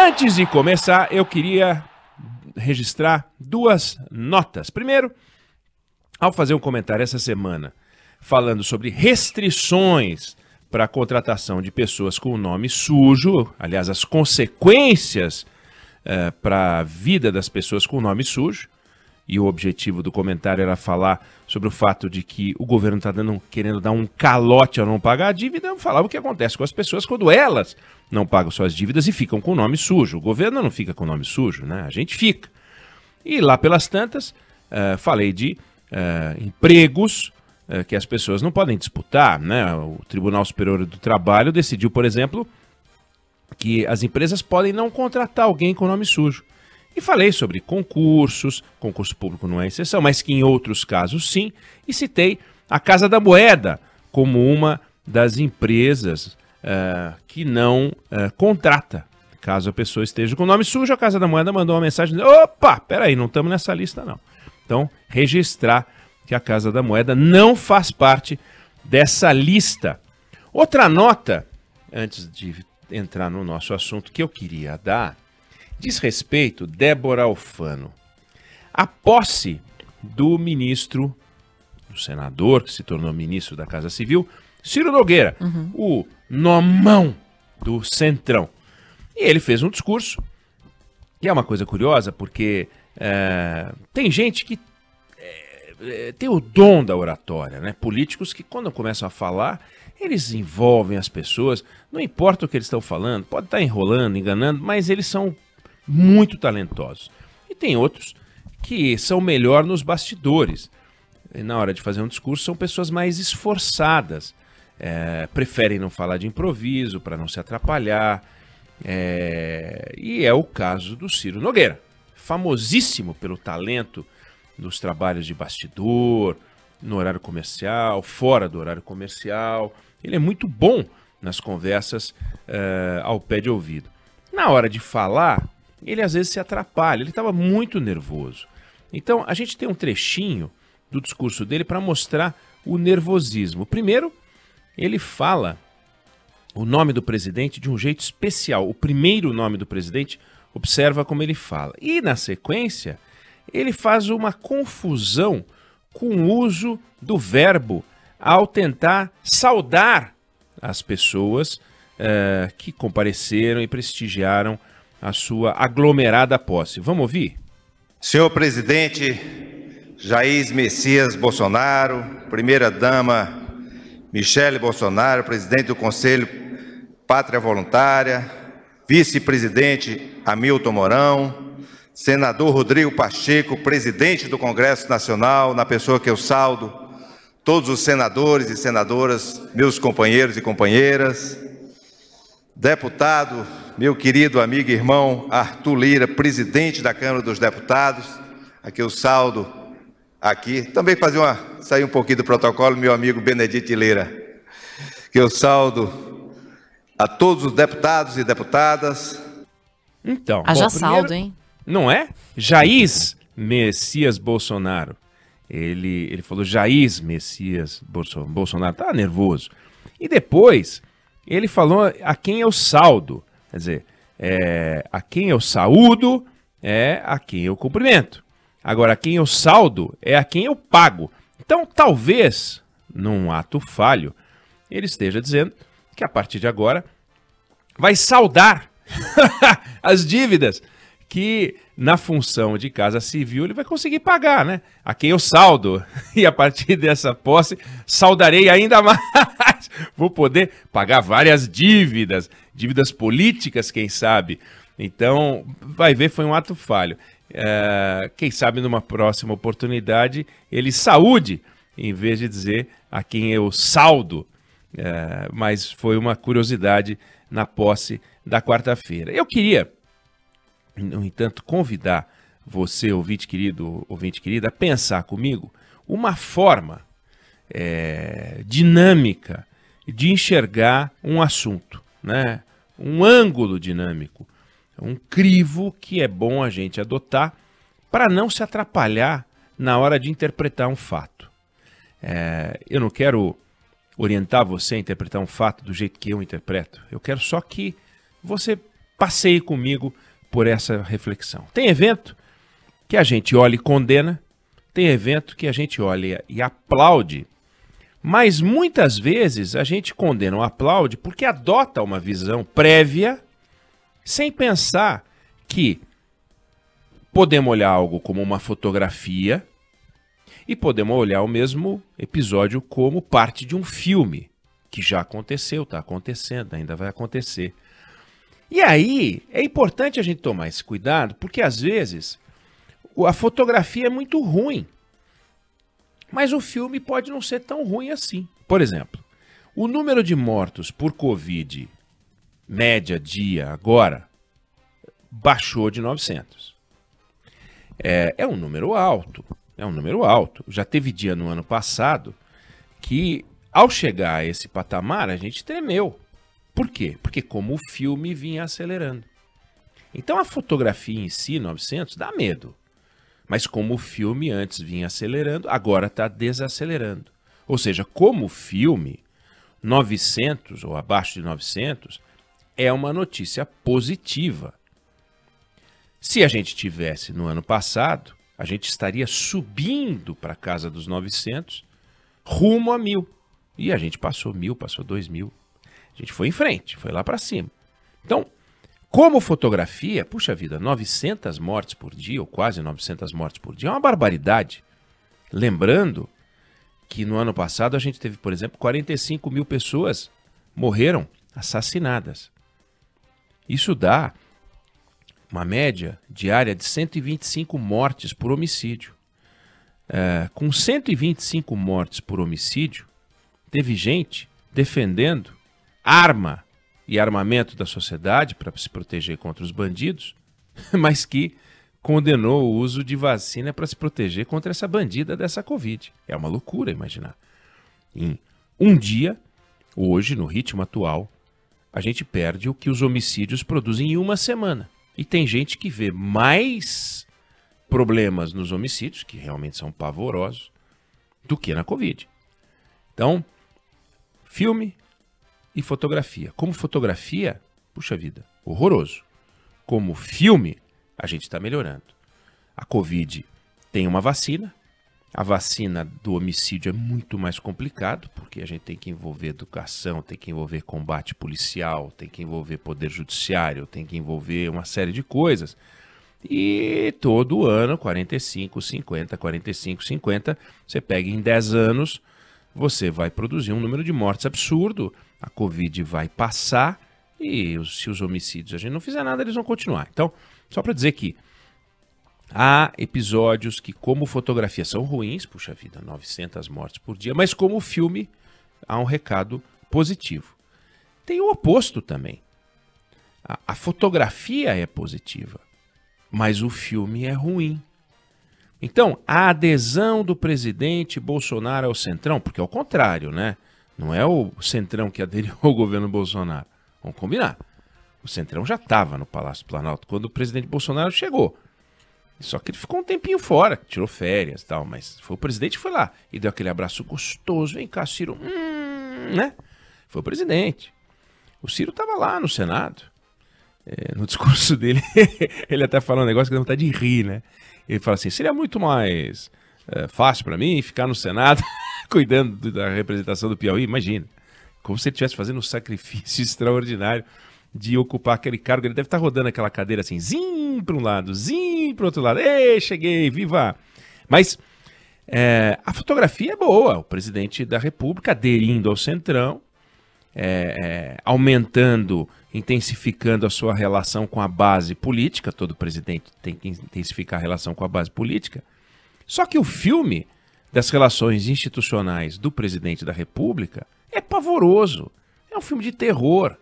Antes de começar, eu queria registrar duas notas. Primeiro, ao fazer um comentário essa semana falando sobre restrições para a contratação de pessoas com o nome sujo, aliás, as consequências para a vida das pessoas com o nome sujo, e o objetivo do comentário era falar sobre o fato de que o governo está querendo dar um calote ao não pagar a dívida. Eu falava o que acontece com as pessoas quando elas não pagam suas dívidas e ficam com o nome sujo. O governo não fica com o nome sujo, né? A gente fica. E lá pelas tantas, falei de empregos que as pessoas não podem disputar, né? O Tribunal Superior do Trabalho decidiu, por exemplo, que as empresas podem não contratar alguém com nome sujo. E falei sobre concurso público não é exceção, mas que em outros casos sim, e citei a Casa da Moeda como uma das empresas que não contrata. Caso a pessoa esteja com nome sujo, a Casa da Moeda mandou uma mensagem dizendo: opa, peraí, não estamos nessa lista não. Então, registrar que a Casa da Moeda não faz parte dessa lista. Outra nota, antes de entrar no nosso assunto, que eu queria dar, diz respeito Débora Alfano. A posse do ministro, do senador, que se tornou ministro da Casa Civil, Ciro Nogueira, o nomão do Centrão. E ele fez um discurso, que é uma coisa curiosa, porque tem gente que tem o dom da oratória, né? Políticos que quando começam a falar, eles envolvem as pessoas, não importa o que eles estão falando, pode estar enrolando, enganando, mas eles são muito talentosos. E tem outros que são melhor nos bastidores. E na hora de fazer um discurso, são pessoas mais esforçadas. Preferem não falar de improviso para não se atrapalhar. E é o caso do Ciro Nogueira, famosíssimo pelo talento nos trabalhos de bastidor, no horário comercial, fora do horário comercial. Ele é muito bom nas conversas ao pé de ouvido. Na hora de falar, ele às vezes se atrapalha, ele estava muito nervoso. Então, a gente tem um trechinho do discurso dele para mostrar o nervosismo. Primeiro, ele fala o nome do presidente de um jeito especial. O primeiro nome do presidente, observa como ele fala. E, na sequência, ele faz uma confusão com o uso do verbo ao tentar saudar as pessoas que compareceram e prestigiaram a sua aglomerada posse. Vamos ouvir? Senhor presidente Jair Messias Bolsonaro, primeira-dama Michele Bolsonaro, presidente do Conselho Pátria Voluntária, vice-presidente Hamilton Mourão, senador Rodrigo Pacheco, presidente do Congresso Nacional, na pessoa que eu saudo, todos os senadores e senadoras, meus companheiros e companheiras, deputado, meu querido amigo e irmão Arthur Lira, presidente da Câmara dos Deputados, aqui eu saudo, aqui, também sair um pouquinho do protocolo, meu amigo Benedito Lira, que eu saudo a todos os deputados e deputadas. Então, haja saldo, hein? Não é? Jair Messias Bolsonaro. Ele falou Jair Messias Bolsonaro, tá nervoso. E depois, ele falou a quem eu saldo. Quer dizer, a quem eu saúdo é a quem eu cumprimento. Agora, a quem eu saldo é a quem eu pago. Então, talvez, num ato falho, ele esteja dizendo que a partir de agora vai saldar as dívidas que na função de Casa Civil ele vai conseguir pagar, né? A quem eu saldo. E a partir dessa posse, saldarei ainda mais. Vou poder pagar várias dívidas políticas, quem sabe. Então, vai ver, foi um ato falho. Quem sabe numa próxima oportunidade ele saúde, em vez de dizer a quem eu saldo. Mas foi uma curiosidade na posse da quarta-feira. Eu queria, no entanto, convidar você, ouvinte querido, ouvinte querida, a pensar comigo uma forma dinâmica de enxergar um assunto, né? Um ângulo dinâmico, um crivo que é bom a gente adotar para não se atrapalhar na hora de interpretar um fato. Eu não quero orientar você a interpretar um fato do jeito que eu interpreto. Eu quero só que você passeie comigo por essa reflexão. Tem evento que a gente olha e condena, tem evento que a gente olha e aplaude, mas muitas vezes a gente condena ou aplaude porque adota uma visão prévia sem pensar que podemos olhar algo como uma fotografia e podemos olhar o mesmo episódio como parte de um filme que já aconteceu, está acontecendo, ainda vai acontecer. E aí é importante a gente tomar esse cuidado porque às vezes a fotografia é muito ruim, mas o filme pode não ser tão ruim assim. Por exemplo, o número de mortos por Covid, média dia agora, baixou de 900. É um número alto, Já teve dia no ano passado que, ao chegar a esse patamar, a gente tremeu. Por quê? Porque como o filme vinha acelerando. Então a fotografia em si, 900, dá medo. Mas como o filme antes vinha acelerando, agora está desacelerando. Ou seja, como o filme, 900 ou abaixo de 900, é uma notícia positiva. Se a gente tivesse no ano passado, a gente estaria subindo para a casa dos 900, rumo a 1.000. E a gente passou 1.000, passou 2.000. A gente foi em frente, foi lá para cima. Então, como fotografia, puxa vida, 900 mortes por dia, ou quase 900 mortes por dia, é uma barbaridade. Lembrando que no ano passado a gente teve, por exemplo, 45.000 pessoas morreram assassinadas. Isso dá uma média diária de 125 mortes por homicídio. Com 125 mortes por homicídio, teve gente defendendo arma e armamento da sociedade para se proteger contra os bandidos, mas que condenou o uso de vacina para se proteger contra essa bandida dessa Covid. É uma loucura imaginar. Em um dia, hoje, no ritmo atual, a gente perde o que os homicídios produzem em uma semana. E tem gente que vê mais problemas nos homicídios, que realmente são pavorosos, do que na Covid. Então, filme e fotografia. Como fotografia, puxa vida, horroroso. Como filme, a gente está melhorando. A Covid tem uma vacina. A vacina do homicídio é muito mais complicado, porque a gente tem que envolver educação, tem que envolver combate policial, tem que envolver poder judiciário, tem que envolver uma série de coisas. E todo ano, 45, 50, 45, 50, você pega em 10 anos, você vai produzir um número de mortes absurdo, a Covid vai passar e se os homicídios a gente não fizer nada, eles vão continuar. Então, só para dizer que há episódios que, como fotografia, são ruins, puxa vida, 900 mortes por dia, mas como filme, há um recado positivo. Tem o oposto também. A fotografia é positiva, mas o filme é ruim. Então, a adesão do presidente Bolsonaro ao Centrão, porque é o contrário, né? Não é o Centrão que aderiu ao governo Bolsonaro. Vamos combinar. O Centrão já estava no Palácio do Planalto quando o presidente Bolsonaro chegou. Só que ele ficou um tempinho fora, tirou férias e tal, mas foi o presidente que foi lá e deu aquele abraço gostoso. Vem cá, Ciro. Né? Foi o presidente. O Ciro estava lá no Senado. No discurso dele, ele até falou um negócio que dá vontade de rir, né? Ele fala assim, seria muito mais fácil para mim ficar no Senado cuidando da representação do Piauí, imagina. Como se ele estivesse fazendo um sacrifício extraordinário de ocupar aquele cargo. Ele deve estar rodando aquela cadeira assim, zim para um lado, zim para o outro lado. Ei, cheguei, viva! Mas a fotografia é boa. O presidente da República aderindo ao Centrão, aumentando, intensificando a sua relação com a base política. Todo presidente tem que intensificar a relação com a base política. Só que o filme das relações institucionais do presidente da República é pavoroso. É um filme de terror.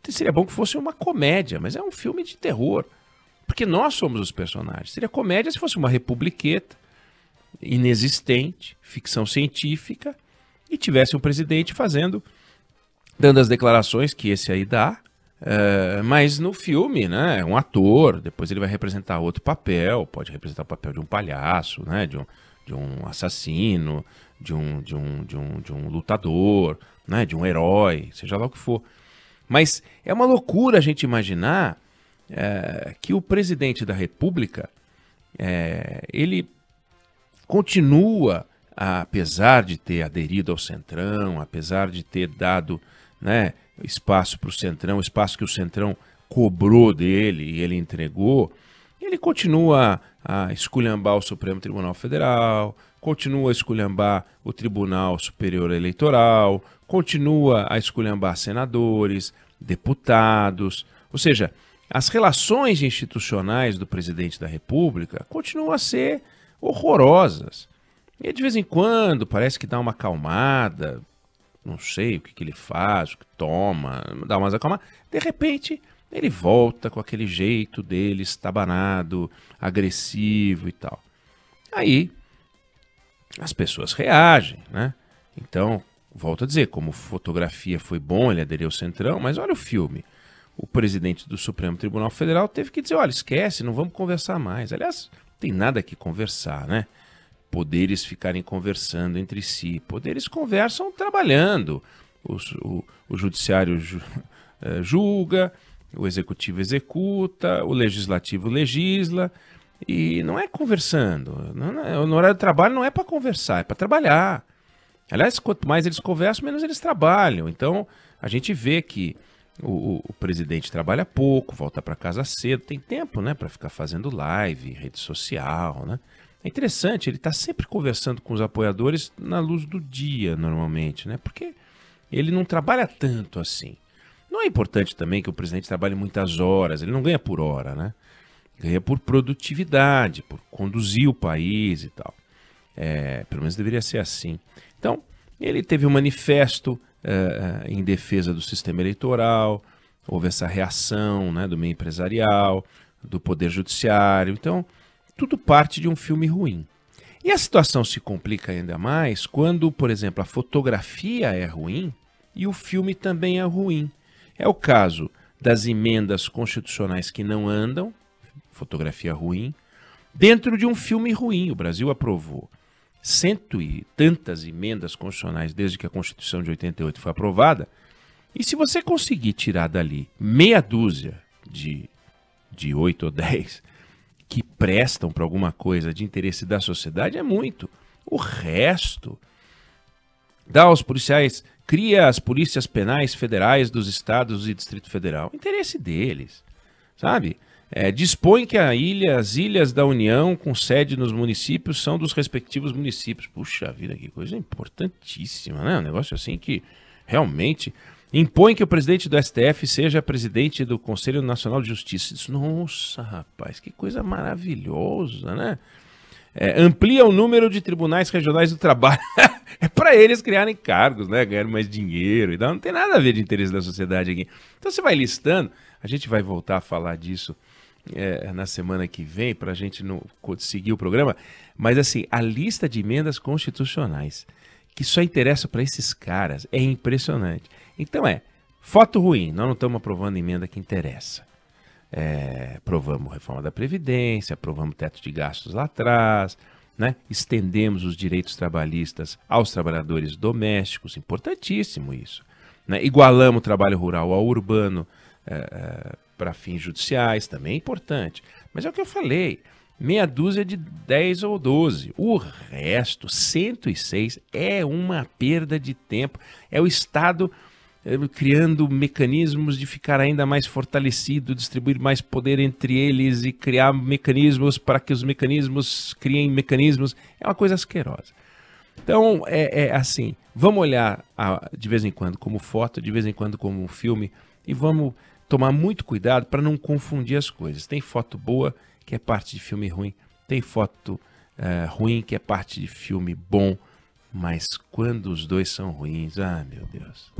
Seria bom que fosse uma comédia, mas é um filme de terror. Porque nós somos os personagens. Seria comédia se fosse uma republiqueta inexistente, ficção científica, e tivesse um presidente dando as declarações que esse aí dá, mas no filme, né, é um ator, depois ele vai representar outro papel, pode representar o papel de um palhaço, né, de um assassino, de um lutador, né, de um herói, seja lá o que for. Mas é uma loucura a gente imaginar que o presidente da República, ele continua, apesar de ter aderido ao Centrão, apesar de ter dado, né, espaço para o Centrão, espaço que o Centrão cobrou dele e ele entregou, ele continua a esculhambar o Supremo Tribunal Federal, continua a esculhambar o Tribunal Superior Eleitoral, continua a esculhambar senadores, deputados, ou seja, as relações institucionais do presidente da República continuam a ser horrorosas. E de vez em quando parece que dá uma acalmada, não sei o que ele faz, o que toma, dá umas acalmadas. De repente, ele volta com aquele jeito dele, estabanado, agressivo e tal. Aí, as pessoas reagem, né? Então, volto a dizer, como fotografia foi bom, ele aderiu ao Centrão, mas olha o filme. O presidente do Supremo Tribunal Federal teve que dizer, olha, esquece, não vamos conversar mais. Aliás, não tem nada que conversar, né? Poderes ficarem conversando entre si. Poderes conversam trabalhando. O judiciário julga, o executivo executa, o legislativo legisla. E não é conversando. No horário de trabalho não é para conversar, é para trabalhar. Aliás, quanto mais eles conversam, menos eles trabalham. Então, a gente vê que o presidente trabalha pouco, volta para casa cedo, tem tempo, né, para ficar fazendo live, rede social, né? É interessante, ele está sempre conversando com os apoiadores na luz do dia, normalmente, né? Porque ele não trabalha tanto assim. Não é importante também que o presidente trabalhe muitas horas, ele não ganha por hora, né? Ganha por produtividade, por conduzir o país e tal. Pelo menos deveria ser assim. Então, ele teve um manifesto em defesa do sistema eleitoral, houve essa reação, né, do meio empresarial, do poder judiciário. Então, tudo parte de um filme ruim. E a situação se complica ainda mais quando, por exemplo, a fotografia é ruim e o filme também é ruim. É o caso das emendas constitucionais que não andam, fotografia ruim, dentro de um filme ruim. O Brasil aprovou 100 e tantas emendas constitucionais desde que a Constituição de 88 foi aprovada, e se você conseguir tirar dali meia dúzia de 8 ou 10 que prestam para alguma coisa de interesse da sociedade, é muito. O resto dá aos policiais, cria as polícias penais federais dos estados e Distrito Federal. Interesse deles, sabe? Dispõe que as ilhas da União com sede nos municípios são dos respectivos municípios. Puxa vida, que coisa importantíssima, né? Um negócio assim que realmente impõe que o presidente do STF seja presidente do Conselho Nacional de Justiça. Nossa, rapaz, que coisa maravilhosa, né? Amplia o número de tribunais regionais do trabalho. É para eles criarem cargos, né? Ganhar mais dinheiro e tal. Não tem nada a ver de interesse da sociedade aqui. Então você vai listando, a gente vai voltar a falar disso na semana que vem, para a gente seguir o programa. Mas assim, a lista de emendas constitucionais que só interessa para esses caras é impressionante. Então foto ruim, nós não estamos aprovando emenda que interessa. Aprovamos reforma da Previdência, aprovamos teto de gastos lá atrás, né? Estendemos os direitos trabalhistas aos trabalhadores domésticos, importantíssimo isso, né? Igualamos o trabalho rural ao urbano para fins judiciais, também é importante. Mas é o que eu falei, meia dúzia de 10 ou 12. O resto, 106, é uma perda de tempo. É o Estado criando mecanismos de ficar ainda mais fortalecido, distribuir mais poder entre eles e criar mecanismos para que os mecanismos criem mecanismos. É uma coisa asquerosa. Então, assim, vamos olhar de vez em quando como foto, de vez em quando como filme, e vamos tomar muito cuidado para não confundir as coisas. Tem foto boa, que é parte de filme ruim, tem foto ruim, que é parte de filme bom, mas quando os dois são ruins, meu Deus.